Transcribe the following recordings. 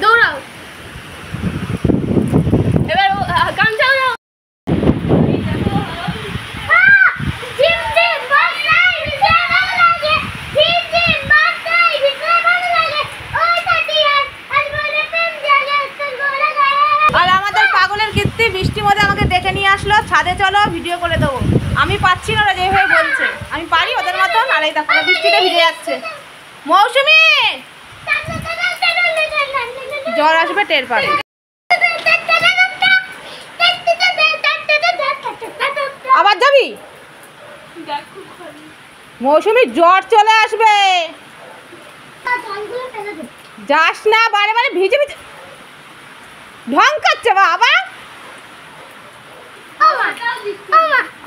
দৌড়াও এবার গান চালাও। আর আমাদের পাগলের কীর্তি বৃষ্টির মধ্যে আমাকে ডেকে নিয়ে আসলো, ছাদে চলো ভিডিও করে দেবো। আমি পাচ্ছি না, ওরা যেভাবে বলছে আমি পারি ওদের মতন। আর এই দেখো বৃষ্টিতে ভিজে যাচ্ছে। মৌসুমি জ্বর আসবে টের পাবে। আবার যাবি? মৌসুমি জ্বর চলে আসবে, যাস না। বারে বারে ভিজে ভিজে ঢং করছে বাবা।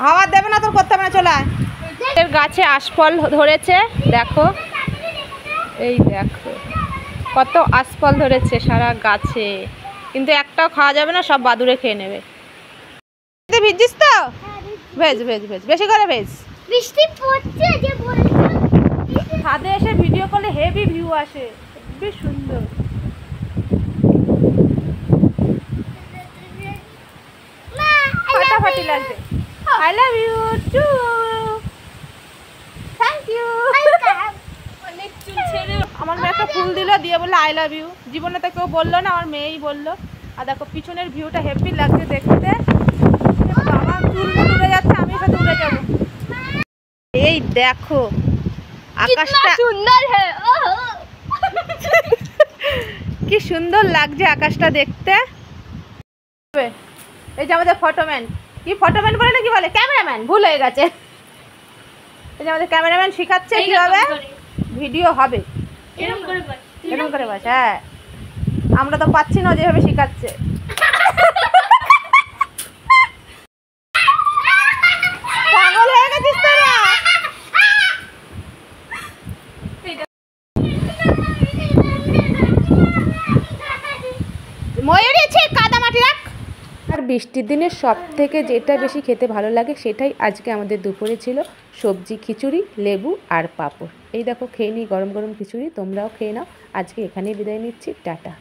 আবার দেবে না তোর, করতে হবে না, চলে আয়। গাছে আশফল ধরেছে দেখো, এই দেখো কত আশফল ধরেছে সারা গাছে, কিন্তু একটাও খাওয়া যাবে না, সব বাদুড়ে খেয়ে নেবে। ভিজছিস তো? ভেজ ভেজ ভেজ, বেশি করে ভেজ। বৃষ্টি পড়ছে যে ছাদে এসে ভিডিও করলে হেভি ভিউ আসে, বেশ সুন্দর। ফাটাফাটি লাগবে। I love you too, thank you. আমার মেয়ে একটা ফুল দিল, দিয়ে বললো আই লাভ ইউ। জীবনে তো কেউ বললো না, আমার মেয়েই বললো। আর দেখো পিছনের ভিউটা হেভি লাগছে দেখতে। বাবা চুল উড়ে যাচ্ছে, আমি সাথে উড়ে যাবো। এই দেখো আকাশটা সুন্দর হ্যাঁ, কি সুন্দর লাগছে আকাশটা দেখতে। এই যে আমাদের ফটোম্যান, কি ফটোম্যান বলে না কি বলে, ক্যামেরাম্যান ভুল হয়ে গেছে। এই যে আমাদের ক্যামেরাম্যান শেখাচ্ছে কিভাবে ভিডিও হবে। এরকম করে বাস, হ্যাঁ আমরা তো পাচ্ছি না যেভাবে শেখাচ্ছে। পাগল হয়ে গেছিস তোরা। ময়ূরী ছে কাদা মাটি রাখ। আর বৃষ্টির দিনে সব থেকে যেটা বেশি খেতে ভালো লাগে সেটাই আজকে আমাদের দুপুরে ছিল, সবজি খিচুড়ি, লেবু আর পাঁপড়। এই দেখো খেয়ে নিই গরম গরম খিচুড়ি, তোমরাও খেয়ে নাও। আজকে এখানেই বিদায় নিচ্ছি, টাটা।